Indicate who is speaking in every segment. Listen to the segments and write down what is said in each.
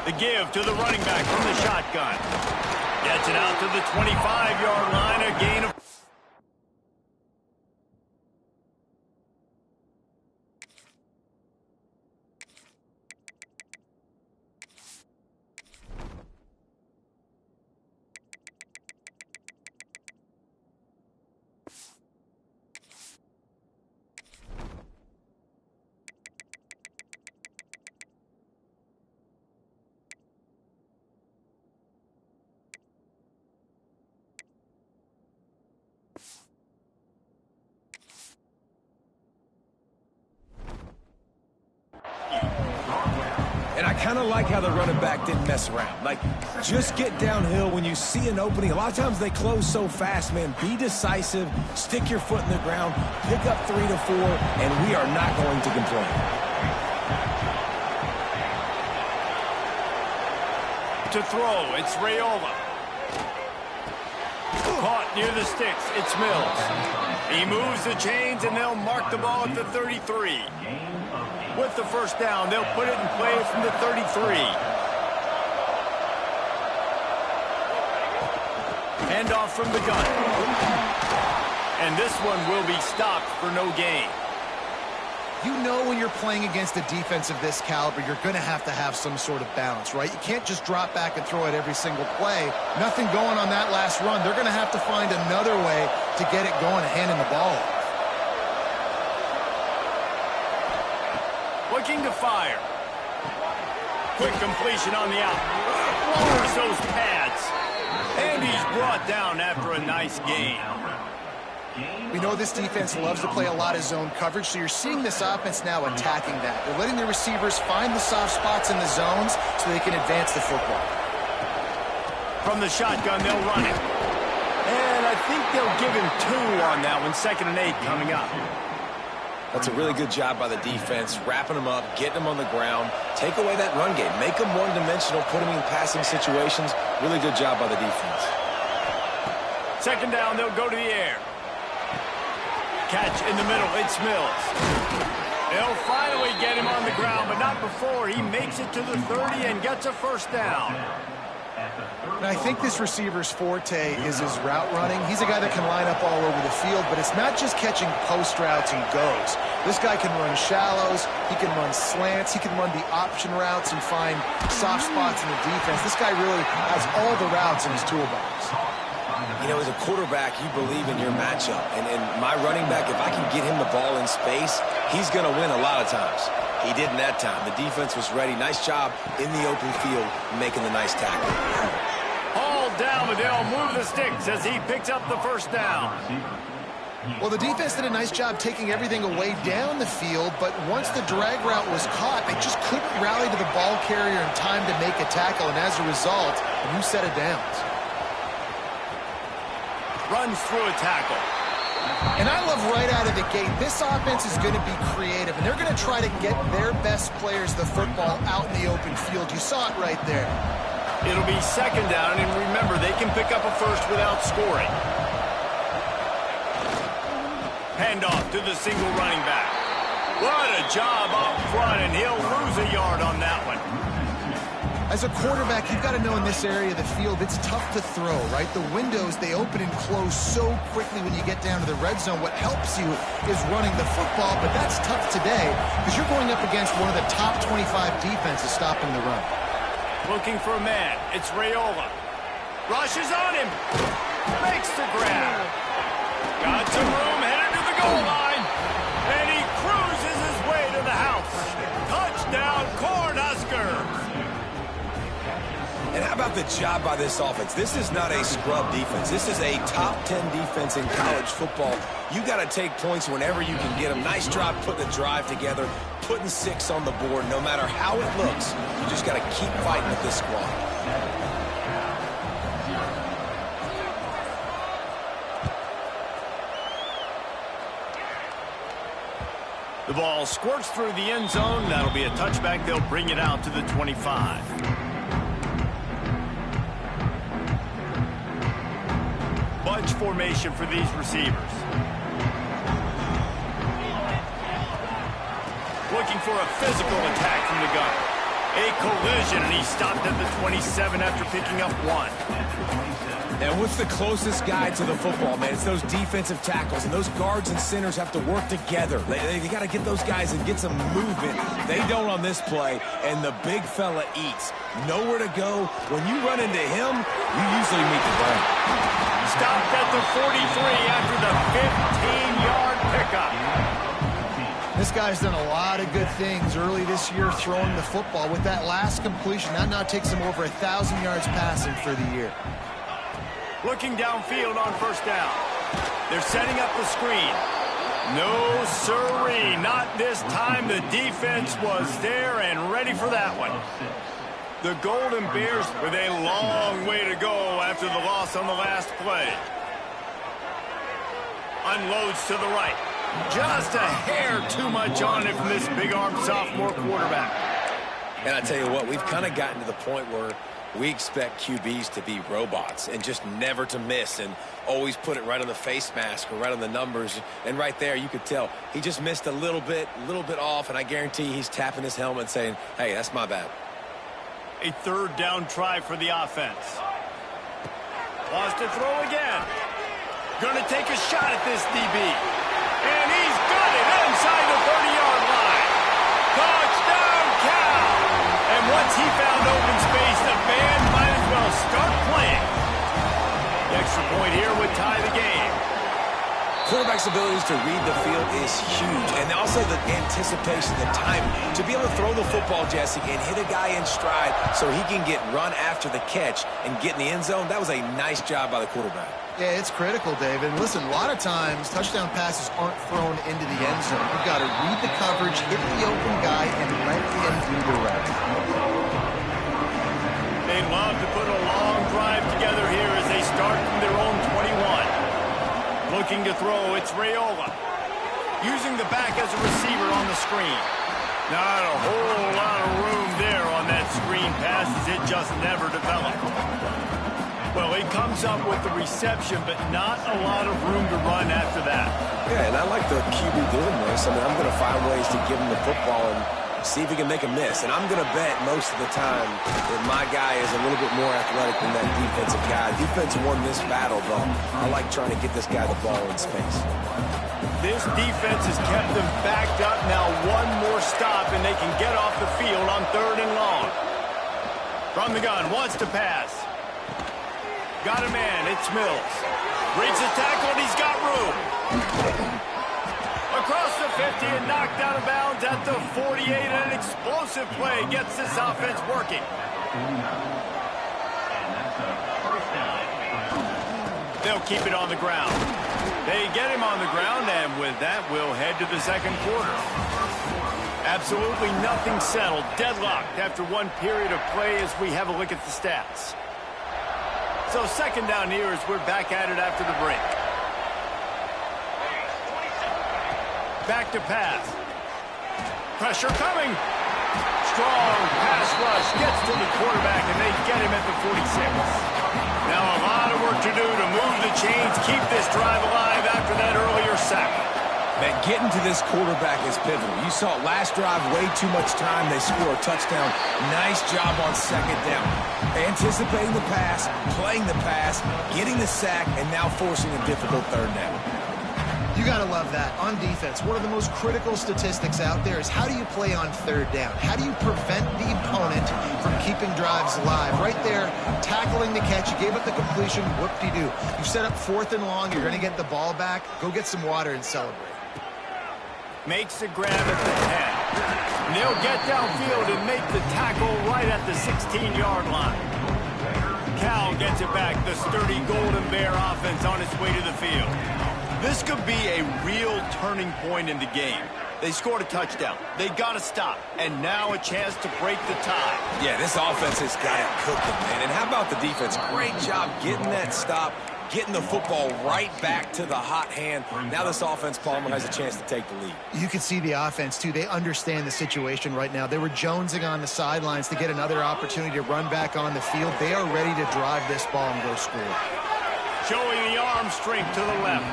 Speaker 1: The give to the running back from the shotgun. Gets it out to the 25-yard line, a gain of...
Speaker 2: And I kind of like how the running back didn't mess around. Like, just get downhill when you see an opening. A lot of times they close so fast, man. Be decisive, stick your foot in the ground, pick up 3 to 4, and we are not going to complain.
Speaker 1: To throw, it's Raiola. Caught near the sticks, it's Mills. He moves the chains, and they'll mark the ball at the 33. With the first down, they'll put it in play from the 33. Hand off from the gun. And this one will be stopped for no gain.
Speaker 3: You know when you're playing against a defense of this caliber, you're going to have some sort of balance, right? You can't just drop back and throw it every single play. Nothing going on that last run. They're going to have to find another way to get it going and handing the ball off.
Speaker 1: Looking to fire. Quick completion on the out. Lowers those pads. And he's brought down after a nice gain.
Speaker 3: We know this defense loves to play a lot of zone coverage, so you're seeing this offense now attacking that. They're letting the receivers find the soft spots in the zones so they can advance the football.
Speaker 1: From the shotgun, they'll run it. And I think they'll give him 2 on that one. 2nd and 8 coming up.
Speaker 2: That's a really good job by the defense, wrapping them up, getting them on the ground, take away that run game, make them one-dimensional, put them in passing situations. Really good job by the defense.
Speaker 1: 2nd down, they'll go to the air. Catch in the middle, it's Mills. They'll finally get him on the ground, but not before he makes it to the 30 and gets a first down.
Speaker 3: And I think this receiver's forte is his route running. He's a guy that can line up all over the field, but it's not just catching post routes and goes. This guy can run shallows, he can run slants, he can run the option routes and find soft spots in the defense. This guy really has all the routes in his toolbox.
Speaker 2: You know, as a quarterback, you believe in your matchup. And my running back, if I can get him the ball in space, he's going to win a lot of times. He didn't that time. The defense was ready. Nice job in the open field making the nice tackle.
Speaker 1: Hauled down, but they'll move the sticks as he picks up the first down.
Speaker 3: Well, the defense did a nice job taking everything away down the field, but once the drag route was caught, they just couldn't rally to the ball carrier in time to make a tackle, and as a result, a new set of downs.
Speaker 1: Runs through a tackle.
Speaker 3: And I love right out of the gate, this offense is going to be creative, and they're going to try to get their best players the football out in the open field. You saw it right there.
Speaker 1: It'll be 2nd down, and remember, they can pick up a first without scoring. Handoff to the single running back. What a job up front, and he'll lose a yard on that one.
Speaker 3: As a quarterback, you've got to know in this area of the field, it's tough to throw, right? The windows, they open and close so quickly when you get down to the red zone. What helps you is running the football, but that's tough today because you're going up against one of the top 25 defenses stopping the run.
Speaker 1: Looking for a man. It's Raiola. Rushes on him. Makes the grab. Got some room, headed to the goal line. And he cruises his way to the house. Touchdown, Cornhuskers.
Speaker 2: And how about the job by this offense? This is not a scrub defense. This is a top 10 defense in college football. You got to take points whenever you can get them. Nice job putting the drive together, putting 6 on the board. No matter how it looks, you just got to keep fighting with this squad.
Speaker 1: The ball squirts through the end zone. That'll be a touchback. They'll bring it out to the 25. Bunch formation for these receivers. Looking for a physical attack from the gun. A collision, and he stopped at the 27 after picking up 1.
Speaker 2: And what's the closest guy to the football, man? It's those defensive tackles, and those guards and centers have to work together. They got to get those guys and get some movement. They don't on this play, and the big fella eats. Nowhere to go. When you run into him, you usually meet the ground.
Speaker 1: Stopped at the 43 after the 15-yard pickup.
Speaker 3: This guy's done a lot of good things early this year throwing the football. With that last completion, that now takes him over 1,000 yards passing for the year.
Speaker 1: Looking downfield on first down. They're setting up the screen. No siree, not this time. The defense was there and ready for that one. The Golden Bears with a long way to go after the loss on the last play. Unloads to the right. Just a hair too much on it from this big-armed sophomore quarterback.
Speaker 2: And I tell you what, we've kind of gotten to the point where we expect QBs to be robots and just never to miss and always put it right on the face mask or right on the numbers. And right there, you could tell he just missed a little bit off, and I guarantee he's tapping his helmet saying, hey, that's my bad.
Speaker 1: A third down try for the offense. Wants to throw again. Going to take a shot at this DB. And he's got it inside the 30-yard line. Touchdown, Cal! And once he found open space, the band might as well start playing. The extra point here would tie the game.
Speaker 2: Quarterback's abilities to read the field is huge, and also the anticipation, the timing. To be able to throw the football, Jesse, and hit a guy in stride so he can get run after the catch and get in the end zone, that was a nice job by the quarterback.
Speaker 3: Yeah, it's critical, David. Listen, a lot of times touchdown passes aren't thrown into the end zone. You've got to read the coverage, hit the open guy, and let him do the rest.
Speaker 1: They love to put a long drive together here as they start from their own 21. Looking to throw, it's Raiola. Using the back as a receiver on the screen. Not a whole lot of room there on that screen pass as it just never developed. Well, he comes up with the reception, but not a lot of room to run after that.
Speaker 2: Yeah, and I like the QB doing this. I mean, I'm going to find ways to give him the football and see if he can make a miss. And I'm going to bet most of the time that my guy is a little bit more athletic than that defensive guy. Defense won this battle, but I like trying to get this guy the ball in space.
Speaker 1: This defense has kept them backed up. Now one more stop, and they can get off the field on 3rd and long. From the gun, wants to pass. Got a man, it's Mills. Breaks the tackle, and he's got room. Across the 50 and knocked out of bounds at the 48. An explosive play gets this offense working. They'll keep it on the ground. They get him on the ground, and with that, we'll head to the second quarter. Absolutely nothing settled. Deadlocked after one period of play as we have a look at the stats. So second down here as we're back at it after the break. Back to pass. Pressure coming. Strong pass rush gets to the quarterback, and they get him at the 46. Now a lot of work to do to move the chains, keep this drive alive after that earlier sack.
Speaker 2: Man, getting to this quarterback is pivotal. You saw it last drive, way too much time. They score a touchdown. Nice job on second down. Anticipating the pass, playing the pass, getting the sack, and now forcing a difficult 3rd down.
Speaker 3: You got to love that. On defense, one of the most critical statistics out there is how do you play on 3rd down? How do you prevent the opponent from keeping drives alive? Right there, tackling the catch. You gave up the completion. Whoop-de-doo. You set up 4th and long. You're going to get the ball back. Go get some water and celebrate.
Speaker 1: Makes the grab at the 10. They'll get downfield and make the tackle right at the 16-yard line. Cal gets it back. The sturdy Golden Bear offense on its way to the field. This could be a real turning point in the game. They scored a touchdown. They got to stop. And now a chance to break the tie.
Speaker 2: Yeah, this offense has got it cooking, man. And how about the defense? Great job getting that stop, getting the football right back to the hot hand. Now this offense, Palmer, has a chance to take the lead.
Speaker 3: You can see the offense, too. They understand the situation right now. They were jonesing on the sidelines to get another opportunity to run back on the field. They are ready to drive this ball and go score.
Speaker 1: Showing the arm strength to the left.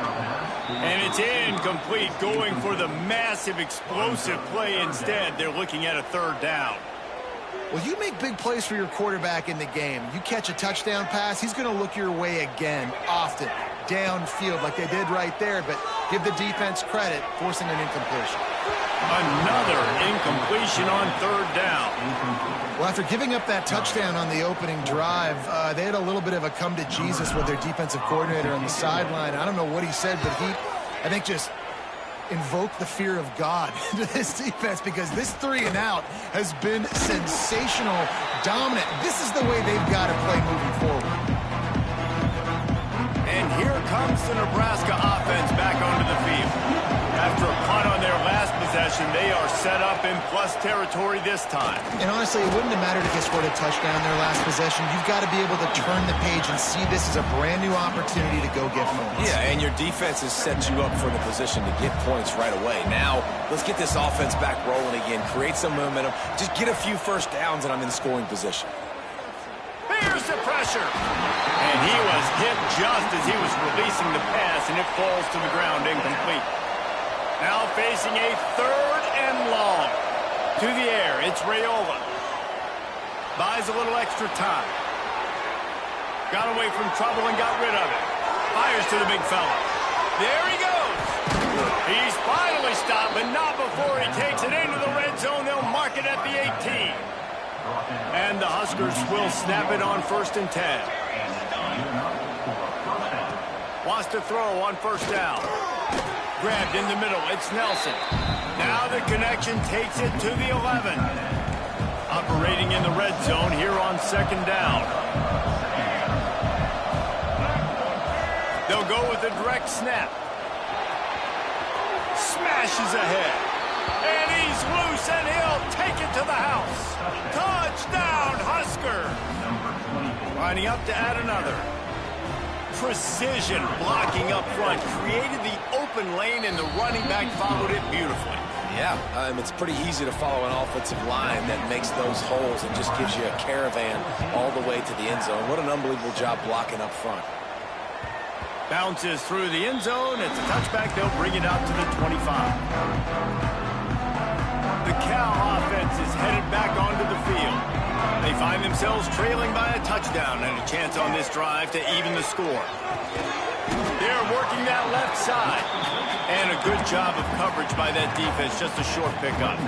Speaker 1: And it's incomplete, going for the massive explosive play instead. They're looking at a 3rd down.
Speaker 3: Well, you make big plays for your quarterback in the game. You catch a touchdown pass, he's going to look your way again, often, downfield like they did right there, but give the defense credit, forcing an incompletion.
Speaker 1: Another incompletion on third down.
Speaker 3: Well, after giving up that touchdown on the opening drive, they had a little bit of a come to Jesus with their defensive coordinator on the sideline. I don't know what he said, but he, I think, just invoked the fear of God into this defense, because this 3-and-out has been sensational, dominant. This is the way they've got to play moving forward.
Speaker 1: And here comes the Nebraska offense back onto the field. After a punt on their last possession, they are set up in plus territory this time.
Speaker 3: And honestly, it wouldn't have mattered if they scored a touchdown their last possession. You've got to be able to turn the page and see this as a brand new opportunity to go get points.
Speaker 2: Yeah, and your defense has set you up for the position to get points right away. Now, let's get this offense back rolling again, create some momentum, just get a few first downs, and I'm in scoring position.
Speaker 1: Here's the pressure. And he was hit just as he was releasing the pass, and it falls to the ground incomplete. Now facing a 3rd and long. To the air, it's Raiola. Buys a little extra time. Got away from trouble and got rid of it. Fires to the big fella. There he goes. He's finally stopped, but not before he takes it into the red zone. They'll mark it at the 18. And the Huskers will snap it on 1st and 10. Wants to throw on 1st down. Grabbed in the middle, it's Nelson. Now the connection takes it to the 11. Operating in the red zone here on 2nd down. They'll go with a direct snap. Smashes ahead. And he's loose, and he'll take it to the house. Touchdown, Husker! Lining up to add another. Precision blocking up front, created the open lane, and the running back followed it beautifully.
Speaker 2: Yeah, it's pretty easy to follow an offensive line that makes those holes and just gives you a caravan all the way to the end zone. What an unbelievable job blocking up front.
Speaker 1: Bounces through the end zone. It's a touchback. They'll bring it out to the 25. The Cal offense is headed back onto the field. They find themselves trailing by a touchdown and a chance on this drive to even the score. They're working that left side. And a good job of coverage by that defense. Just a short pickup.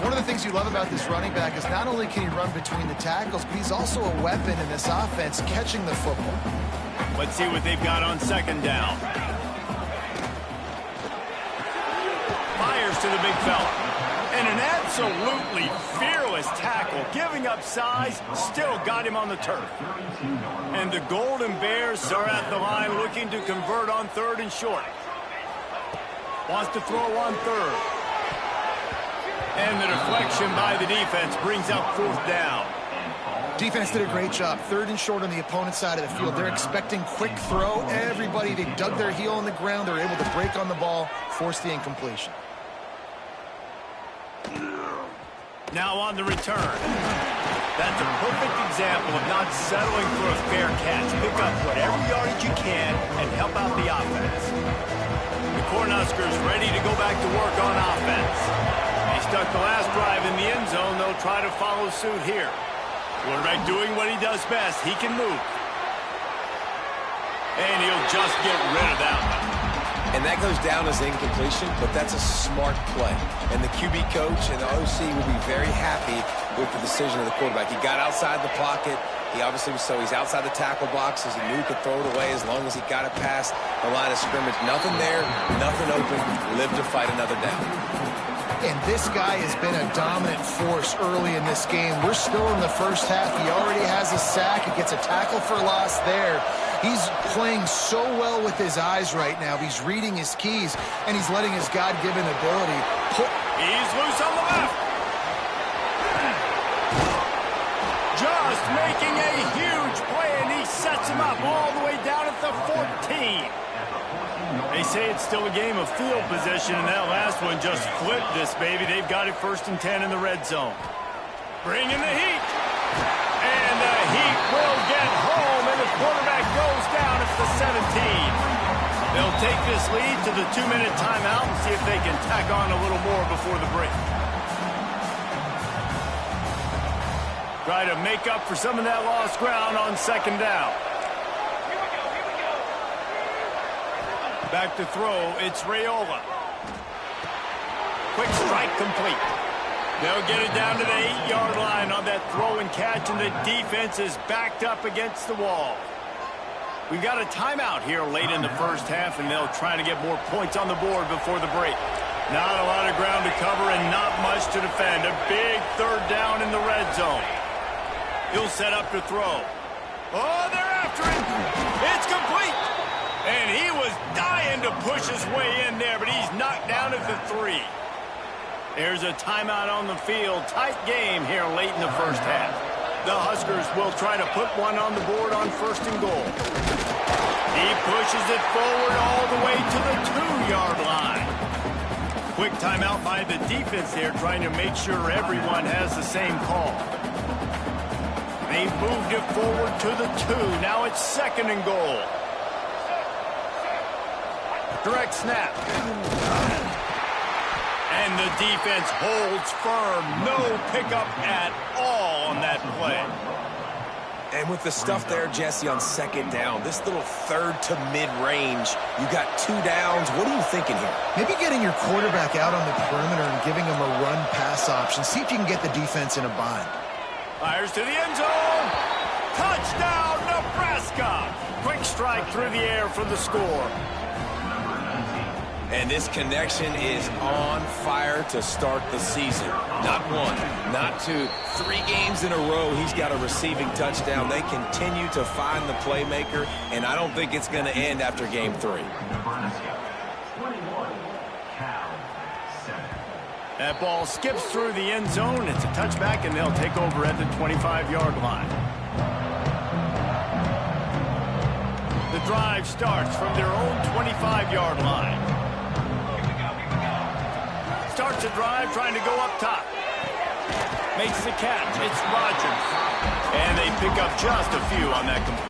Speaker 3: One of the things you love about this running back is not only can he run between the tackles, but he's also a weapon in this offense, catching the football.
Speaker 1: Let's see what they've got on 2nd down. Fires to the big fella. And an absolutely fearless tackle, giving up size, still got him on the turf. And the Golden Bears are at the line looking to convert on 3rd and short. Wants to throw on 3rd. And the deflection by the defense brings up 4th down.
Speaker 3: Defense did a great job. 3rd and short on the opponent's side of the field. They're expecting quick throw. Everybody, they dug their heel in the ground. They're able to break on the ball, force the incompletion.
Speaker 1: Now on the return. That's a perfect example of not settling for a fair catch. Pick up whatever yardage you can and help out the offense. The Cornhuskers ready to go back to work on offense. They stuck the last drive in the end zone. They'll try to follow suit here. Quarterback doing what he does best. He can move. And he'll just get rid of that one.
Speaker 2: And that goes down as incompletion, but that's a smart play. And the QB coach and the OC will be very happy with the decision of the quarterback. He got outside the pocket. He obviously was so he's outside the tackle boxes. He knew he could throw it away as long as he got it past the line of scrimmage. Nothing there, nothing open. Live to fight another down.
Speaker 3: And this guy has been a dominant force early in this game. We're still in the first half. He already has a sack. He gets a tackle for loss there. He's playing so well with his eyes right now. He's reading his keys, and he's letting his God-given ability put.
Speaker 1: He's loose on the left. Just making a huge play, and he sets him up all the way down at the 14. They say it's still a game of field position, and that last one just flipped this baby. They've got it 1st and 10 in the red zone. Bringing the heat. And the heat will get home, and the quarterback goes down at the 17. They'll take this lead to the 2-minute timeout and see if they can tack on a little more before the break. Try to make up for some of that lost ground on second down. Back to throw, it's Raiola. Quick strike complete. They'll get it down to the 8-yard line on that throw and catch, and the defense is backed up against the wall. We've got a timeout here late in the first half, and they'll try to get more points on the board before the break. Not a lot of ground to cover and not much to defend. A big third down in the red zone. He'll set up to throw. Oh, they're after him. It's complete. And he was dying to push his way in there, but he's knocked down at the 3. There's a timeout on the field. Tight game here late in the first half. The Huskers will try to put one on the board on first and goal. He pushes it forward all the way to the 2-yard line. Quick timeout by the defense there, trying to make sure everyone has the same call. They moved it forward to the 2. Now it's second and goal. Direct snap. And the defense holds firm. No pickup at all on that play.
Speaker 2: And with the stuff there, Jesse, on second down, this little third to mid-range, you got 2 downs. What are you thinking here?
Speaker 3: Maybe getting your quarterback out on the perimeter and giving him a run-pass option. See if you can get the defense in a bind.
Speaker 1: Fires to the end zone. Touchdown, Nebraska. Quick strike through the air for the score.
Speaker 2: And this connection is on fire to start the season. Not 1, not 2, 3 games in a row he's got a receiving touchdown. They continue to find the playmaker, and I don't think it's going to end after game 3.
Speaker 1: That ball skips through the end zone. It's a touchback, and they'll take over at the 25-yard line. The drive starts from their own 25-yard line. Starts a drive trying to go up top. Makes the catch. It's Rodgers. And they pick up just a few on that complete.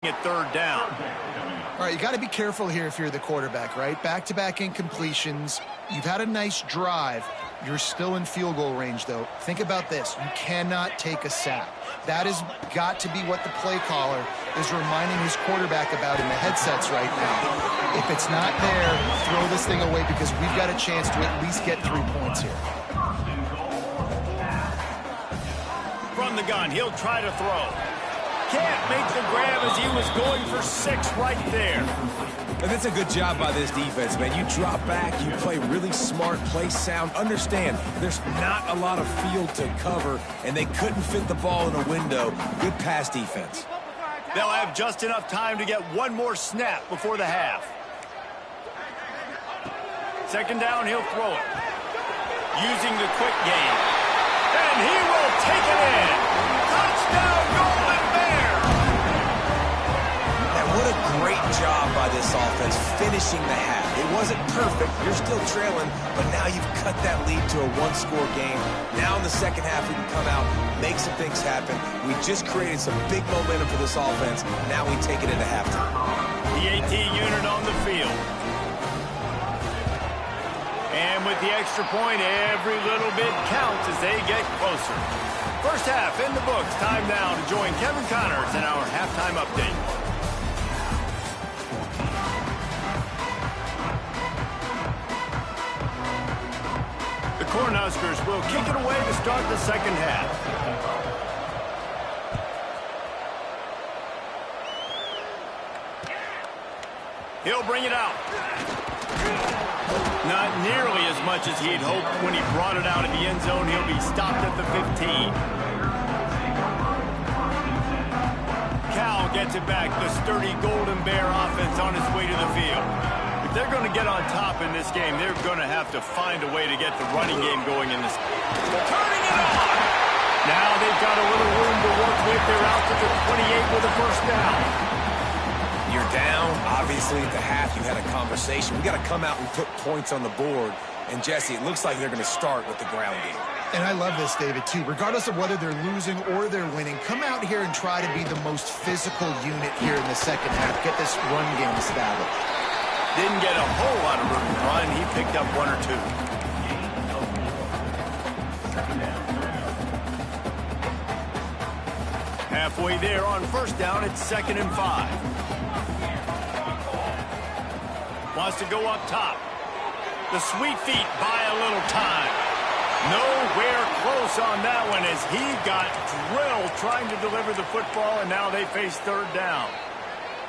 Speaker 1: At third down.
Speaker 3: All right, you got to be careful here if you're the quarterback, right? Back-to-back incompletions. You've had a nice drive. You're still in field goal range, though. Think about this. You cannot take a sack. That has got to be what the play caller is reminding his quarterback about in the headsets right now. If it's not there, throw this thing away because we've got a chance to at least get 3 points here.
Speaker 1: From the gun, he'll try to throw. Can't make the grab as he was going for 6 right there.
Speaker 2: And that's a good job by this defense, man. You drop back, you play really smart, play sound. Understand, there's not a lot of field to cover, and they couldn't fit the ball in a window. Good pass defense.
Speaker 1: They'll have just enough time to get one more snap before the half. Second down, he'll throw it. using the quick game. And he will take it in. Touchdown, Golden Bear!
Speaker 2: And what a great job by this offense finishing the half. It wasn't perfect. You're still trailing, but now you've cut that lead to a one-score game. Now in the second half, we can come out, make some things happen. We just created some big momentum for this offense. Now we take it into halftime.
Speaker 1: The AT unit on the field. And with the extra point, every little bit counts as they get closer. First half in the books. Time now to join Kevin Connors in our halftime update. The Cornhuskers will kick it away to start the second half. He'll bring it out. Not nearly as much as he'd hoped when he brought it out of the end zone. He'll be stopped at the 15. Cal gets it back. The sturdy Golden Bear offense on its way to the field. If they're going to get on top in this game, they're going to have to find a way to get the running game going in this. Turning it on! Now they've got a little room to work with. They're out to the 28 with a first down.
Speaker 2: You're down. Obviously, at the half, you had a conversation. We got to come out and put points on the board. And, Jesse, it looks like they're going to start with the ground game.
Speaker 3: And I love this, David, too. Regardless of whether they're losing or they're winning, come out here and try to be the most physical unit here in the second half. Get this run game established.
Speaker 1: Didn't get a whole lot of room to run. He picked up one or two. Halfway there on first down, it's 2nd and 5. Wants to go up top. The sweet feet buy a little time. Nowhere close on that one as he got drilled trying to deliver the football, and now they face third down.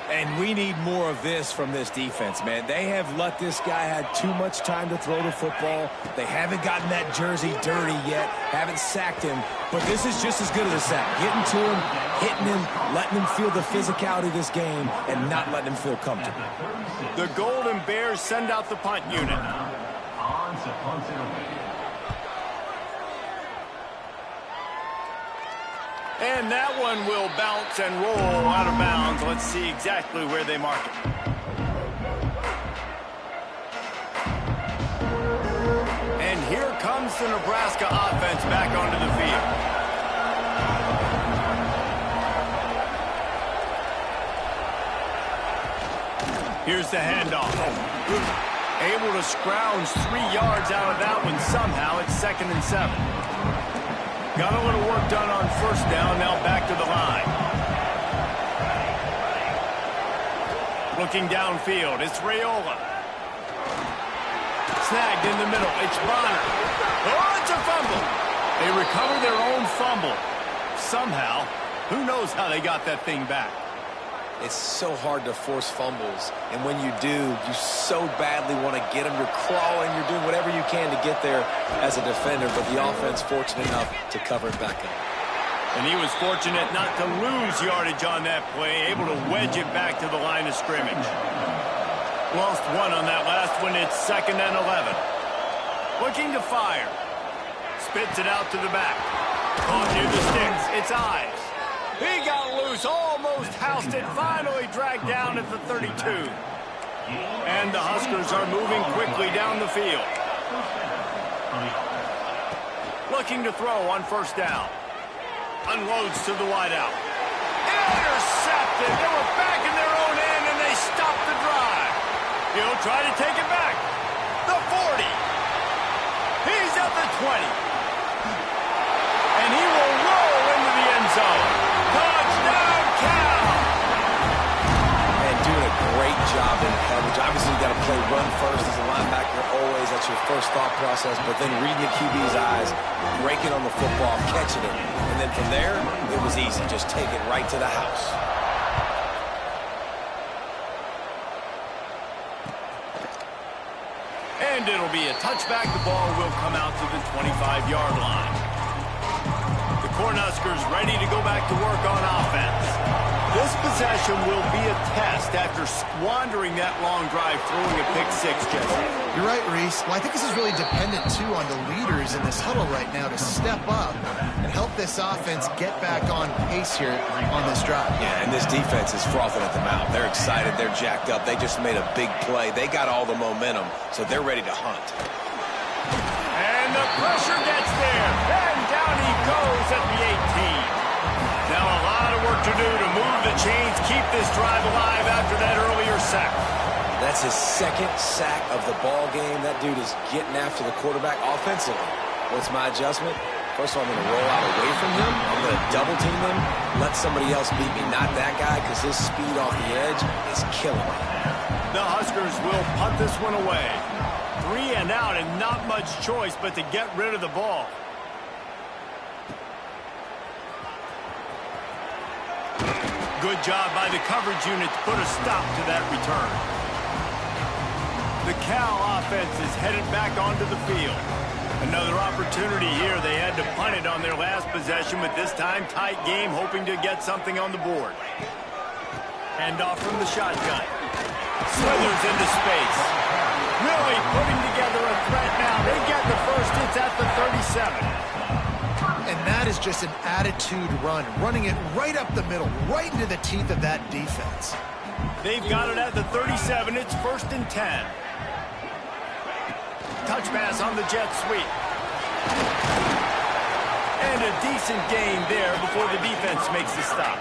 Speaker 2: And we need more of this from this defense, man. They have let this guy have too much time to throw the football. They haven't gotten that jersey dirty yet, haven't sacked him. But this is just as good as a sack. Getting to him, hitting him, letting him feel the physicality of this game, and not letting him feel comfortable.
Speaker 1: The Golden Bears send out the punt unit. And that one will bounce and roll out of bounds. Let's see exactly where they mark it. And here comes the Nebraska offense back onto the field. Here's the handoff. Able to scrounge 3 yards out of that one somehow. It's 2nd and 7. Got a little work done on first down, now back to the line. Looking downfield, it's Raiola. Snagged in the middle, it's Bonner. Oh, it's a fumble. They recover their own fumble. Somehow, who knows how they got that thing back.
Speaker 2: It's so hard to force fumbles, and when you do, you so badly want to get them. You're crawling, you're doing whatever you can to get there as a defender, but the offense fortunate enough to cover it back up.
Speaker 1: And he was fortunate not to lose yardage on that play, able to wedge it back to the line of scrimmage. Lost one on that last one. It's 2nd and 11. Looking to fire. Spits it out to the back. Caught near the sticks. It's Ives. He got loose, almost housed it, finally dragged down at the 32. And the Huskers are moving quickly down the field. Looking to throw on first down. Unloads to the wideout. Intercepted. They were back in their own end, and they stopped the drive. He'll try to take it back. The 40. He's at the 20. And he will roll into the end zone. Touchdown, Cal!
Speaker 2: And doing a great job in coverage. Obviously, you got to play run first as a linebacker always. That's your first thought process. But then reading the QB's eyes, breaking on the football, catching it. And then from there, it was easy. Just take it right to the house.
Speaker 1: And it'll be a touchback. The ball will come out to the 25-yard line. The Cornhuskers ready to go back to work on offense. This possession will be a test after squandering that long drive, throwing a pick six, Jesse.
Speaker 3: You're right, Reese. Well, I think this is really dependent, too, on the leaders in this huddle right now to step up and help this offense get back on pace here on this drive.
Speaker 2: Yeah, and this defense is frothing at the mouth. They're excited. They're jacked up. They just made a big play. They got all the momentum, so they're ready to hunt.
Speaker 1: And the pressure gets there. And down he goes at the 18. Now a lot of work to do to move the chains, keep this drive alive after that earlier sack.
Speaker 2: That's his second sack of the ball game. That dude is getting after the quarterback offensively. What's my adjustment? First of all, I'm going to roll out away from him. I'm going to double team him, let somebody else beat me, not that guy, because his speed off the edge is killing me.
Speaker 1: The Huskers will punt this one away. 3 and out and not much choice but to get rid of the ball. Good job by the coverage unit to put a stop to that return. The Cal offense is headed back onto the field. Another opportunity here. They had to punt it on their last possession, but this time tight game, hoping to get something on the board. Hand off from the shotgun. Slithers into space. Really putting together a threat now. They get the first. It's at the 37.
Speaker 3: And that is just an attitude run, running it right up the middle, right into the teeth of that defense.
Speaker 1: They've got it at the 37. It's 1st and 10. Touch pass on the jet sweep. And a decent gain there before the defense makes the stop.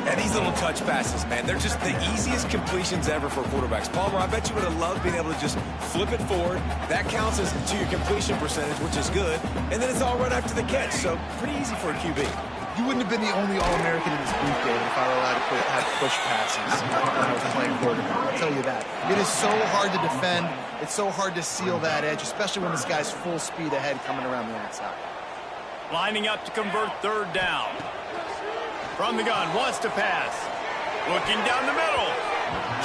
Speaker 2: And these little touch passes, man, they're just the easiest completions ever for quarterbacks. Palmer, I bet you would have loved being able to just flip it forward. That counts as to your completion percentage, which is good. And then it's all right after the catch, so pretty easy for a QB.
Speaker 3: You wouldn't have been the only All-American in this booth, David, if I were allowed to have push passes when I was playing quarterback. I'll tell you that. It is so hard to defend. It's so hard to seal that edge, especially when this guy's full speed ahead coming around the outside.
Speaker 1: Lining up to convert 3rd down. From the gun, wants to pass. Looking down the middle.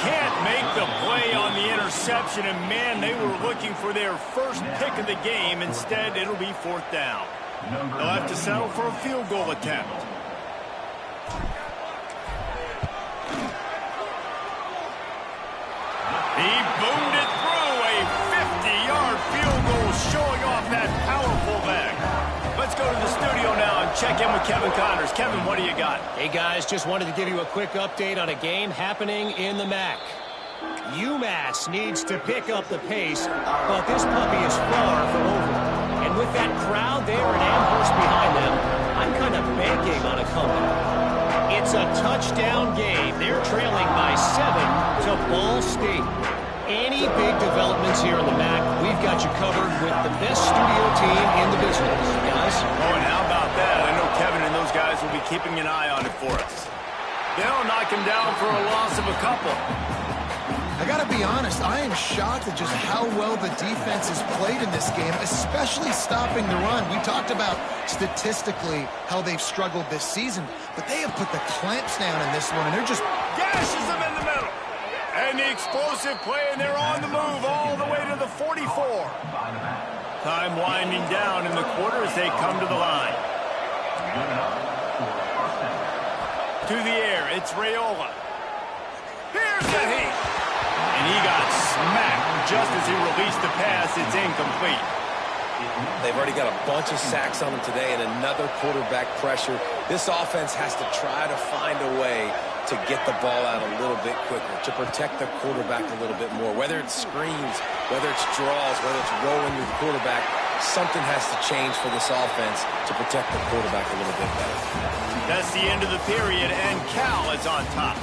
Speaker 1: Can't make the play on the interception, and man, they were looking for their first pick of the game. Instead, it'll be 4th down. They'll have to settle for a field goal attempt. He boomed it through. A 50-yard field goal showing off that powerful leg. Let's go to the studio now and check in with Kevin Connors. Kevin, what do you got?
Speaker 4: Hey, guys, just wanted to give you a quick update on a game happening in the MAC. UMass needs to pick up the pace, but this puppy is far from over. And with that crowd there in Amherst behind them, I'm kind of banking on a comeback. It's a touchdown game. They're trailing by 7 to Ball State. Any big developments here in the MAC, we've got you covered with the best studio team in the business, guys.
Speaker 1: Oh, and how about that? I know Kevin and those guys will be keeping an eye on it for us. They'll knock him down for a loss of a couple.
Speaker 3: I got to be honest, I am shocked at just how well the defense has played in this game, especially stopping the run. We talked about statistically how they've struggled this season, but they have put the clamps down in this one, and they're just...
Speaker 1: Gashes them in the middle. And the explosive play, and they're on the move all the way to the 44. Time winding down in the quarter as they come to the line. To the air, it's Raiola. Here's the heat. And he got smacked just as he released the pass. It's incomplete.
Speaker 2: They've already got a bunch of sacks on them today and another quarterback pressure. This offense has to try to find a way to get the ball out a little bit quicker, to protect the quarterback a little bit more. Whether it's screens, whether it's draws, whether it's rolling your quarterback, something has to change for this offense to protect the quarterback a little bit better.
Speaker 1: That's the end of the period, and Cal is on top.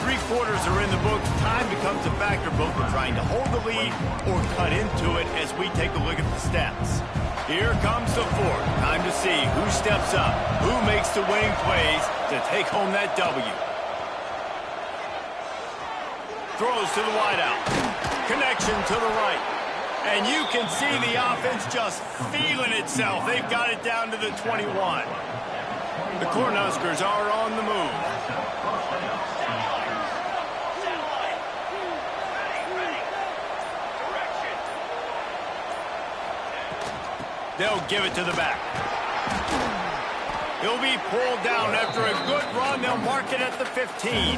Speaker 1: 3 quarters are in the books. Time becomes a factor, both in trying to hold the lead or cut into it as we take a look at the stats. Here comes the 4th. Time to see who steps up, who makes the winning plays to take home that W. Throws to the wideout. Connection to the right. And you can see the offense just feeling itself. They've got it down to the 21. The Cornhuskers are on the move. They'll give it to the back. He'll be pulled down after a good run. They'll mark it at the 15.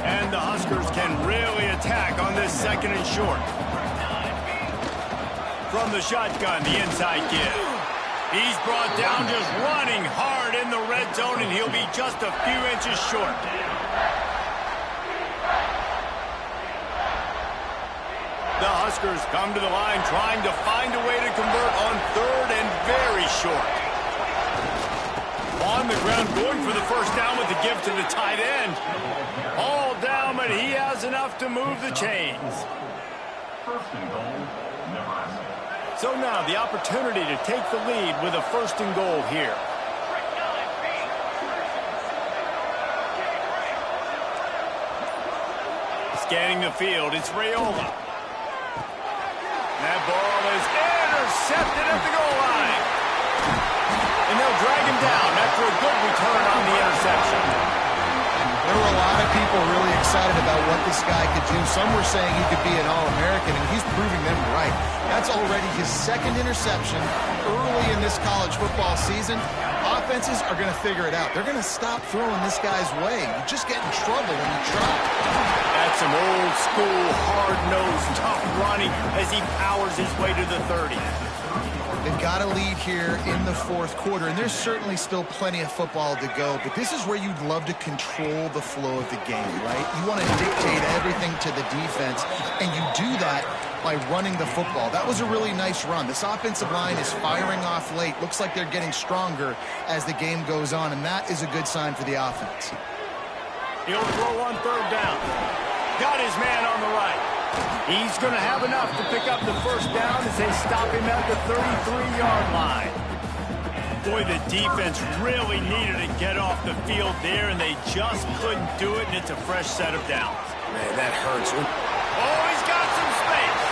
Speaker 1: And the Huskers can really attack on this 2nd and short. From the shotgun, the inside give. He's brought down just running hard in the red zone, and he'll be just a few inches short. The Huskers come to the line trying to find a way to convert on 3rd and very short. On the ground, going for the first down with the give to the tight end. All down, but he has enough to move the chains. So now the opportunity to take the lead with a 1st and goal here. Scanning the field, it's Raiola. That ball is intercepted at the goal line. And they'll drag him down after a good return on the interception.
Speaker 3: There were a lot of people really excited about what this guy could do. Some were saying he could be an All-American, and he's proving them right. That's already his 2nd interception early in this college football season. Offenses are going to figure it out. They're going to stop throwing this guy's way. You just get in trouble when you try.
Speaker 1: That's some old-school, hard-nosed, tough running as he powers his way to the 30.
Speaker 3: They've got a lead here in the 4th quarter, and there's certainly still plenty of football to go, but this is where you'd love to control the flow of the game, right? You want to dictate everything to the defense, and you do that by running the football. That was a really nice run. This offensive line is firing off late. Looks like they're getting stronger as the game goes on, and that is a good sign for the offense.
Speaker 1: He'll throw on 3rd down. Got his man on the right. He's going to have enough to pick up the 1st down as they stop him at the 33-yard line. Boy, the defense really needed to get off the field there, and they just couldn't do it, and it's a fresh set of downs.
Speaker 2: Man, that hurts.
Speaker 1: Oh, he's got some space.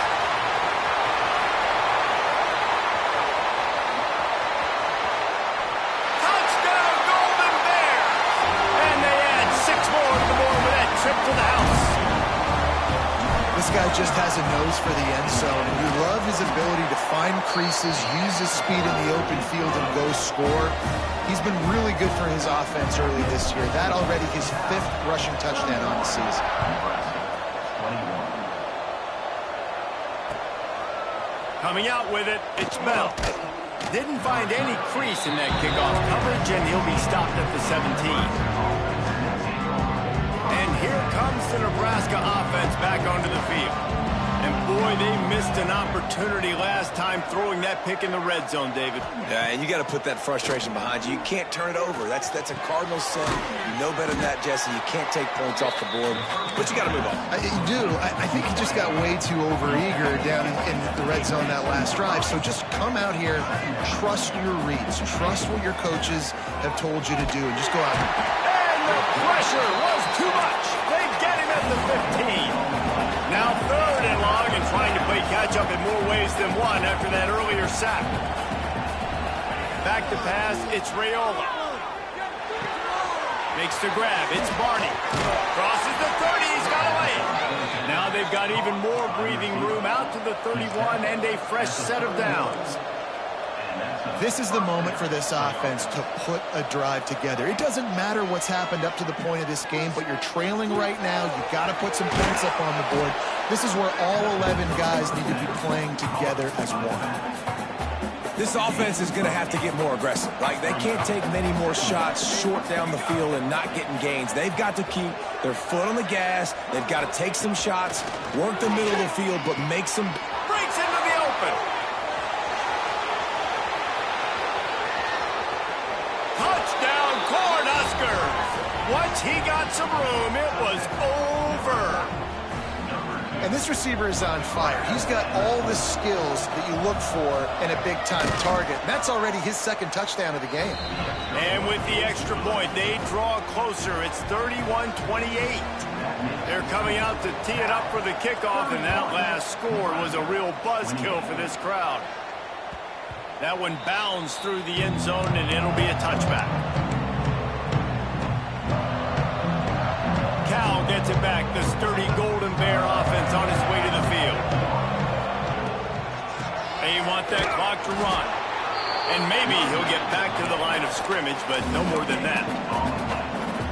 Speaker 1: Touchdown, Golden Bears! And they add 6 more to the board with that trip to the house.
Speaker 3: This guy just has a nose for the end zone, and you love his ability to find creases, use his speed in the open field, and go score. He's been really good for his offense early this year. That already his 5th rushing touchdown on the season.
Speaker 1: Coming out with it, it's Bell. Didn't find any crease in that kickoff coverage, and he'll be stopped at the 17. And here comes the Nebraska offense back onto the field. And boy, they missed an opportunity last time throwing that pick in the red zone, David.
Speaker 2: Yeah, and you got to put that frustration behind you. You can't turn it over. That's a Cardinal sin. You know better than that, Jesse. You can't take points off the board, but you got to move on.
Speaker 3: You do. I think he just got way too overeager down in the red zone that last drive. So just come out here, trust your reads, trust what your coaches have told you to do, and just go out there.
Speaker 1: And the pressure was too much. They get him at the 15. Now 3rd and long and trying to play catch-up in more ways than one after that earlier sack. Back to pass, it's Raiola. Makes the grab, it's Barney. Crosses the 30, he's got away. Now they've got even more breathing room out to the 31 and a fresh set of downs.
Speaker 3: This is the moment for this offense to put a drive together. It doesn't matter what's happened up to the point of this game, but you're trailing right now. You've got to put some points up on the board. This is where all 11 guys need to be playing together as one.
Speaker 2: This offense is going to have to get more aggressive. Like, they can't take many more shots short down the field and not getting gains. They've got to keep their foot on the gas. They've got to take some shots, work the middle of the field, but make some...
Speaker 1: Breaks into the open. Touchdown, Cornhuskers. Once he got some room, it was over.
Speaker 3: And this receiver is on fire. He's got all the skills that you look for in a big-time target. And that's already his 2nd touchdown of the game.
Speaker 1: And with the extra point, they draw closer. It's 31-28. They're coming out to tee it up for the kickoff, and that last score was a real buzzkill for this crowd. That one bounds through the end zone, and it'll be a touchback. Cal gets it back. The sturdy Golden Bear offense on his way to the field. They want that clock to run. And maybe he'll get back to the line of scrimmage, but no more than that.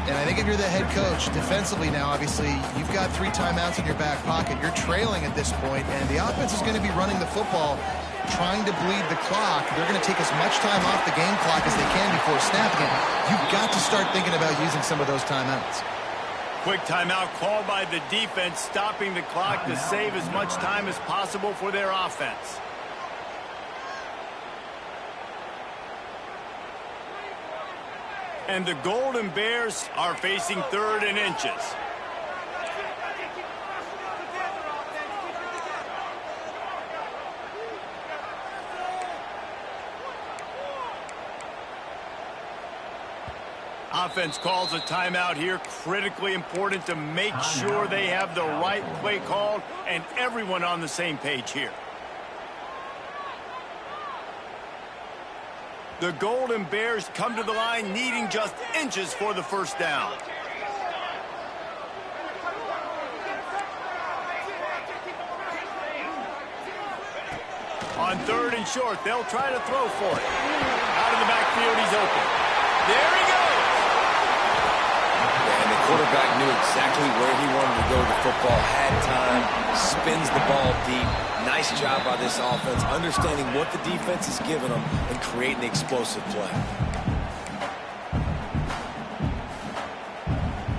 Speaker 3: And I think if you're the head coach, defensively now, obviously, you've got 3 timeouts in your back pocket. You're trailing at this point, and the offense is going to be running the football, trying to bleed the clock. They're going to take as much time off the game clock as they can before snapping it. You've got to start thinking about using some of those timeouts.
Speaker 1: Quick timeout called by the defense, stopping the clock to save as much time as possible for their offense. And the Golden Bears are facing 3rd and inches. Offense calls a timeout here. Critically important to make sure they have the right play called and everyone on the same page here. The Golden Bears come to the line needing just inches for the first down. On 3rd and short, they'll try to throw for it. Out of the backfield, he's open. There he goes!
Speaker 2: And the quarterback knew exactly where he wanted to go with the football, had time, spins the ball deep. Nice job by this offense, understanding what the defense is giving them and creating the explosive play.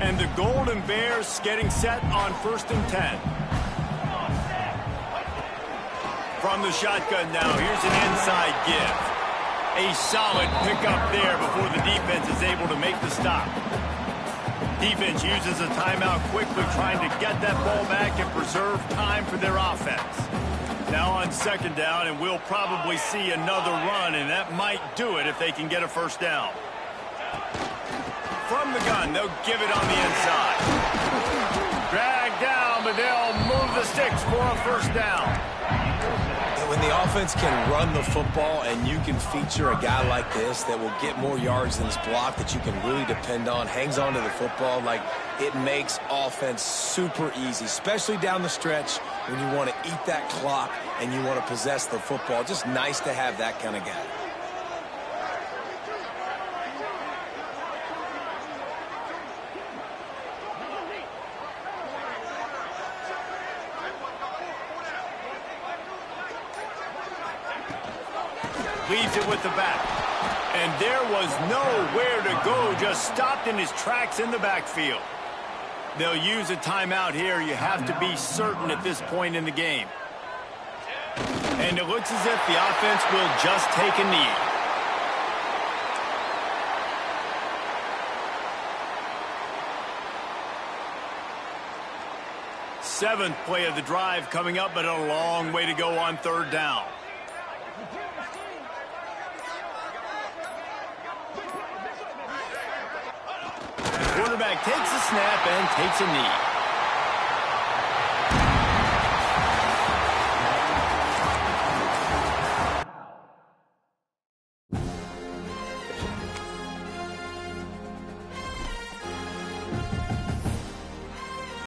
Speaker 1: And the Golden Bears getting set on 1st and 10. From the shotgun now, here's an inside give. A solid pickup there before the defense is able to make the stop. Defense uses a timeout quickly, trying to get that ball back and preserve time for their offense. Now on 2nd down, and we'll probably see another run, and that might do it if they can get a first down. From the gun, they'll give it on the inside. Dragged down, but they'll move the sticks for a first down.
Speaker 2: When the offense can run the football and you can feature a guy like this that will get more yards than his block, that you can really depend on, hangs on to the football, like, it makes offense super easy, especially down the stretch when you want to eat that clock and you want to possess the football. Just nice to have that kind of guy.
Speaker 1: Leaves it with the back. And there was nowhere to go, just stopped in his tracks in the backfield. They'll use a timeout here. You have to be certain at this point in the game. And it looks as if the offense will just take a knee. Seventh play of the drive coming up, but a long way to go on 3rd down. Quarterback takes a snap and takes a knee.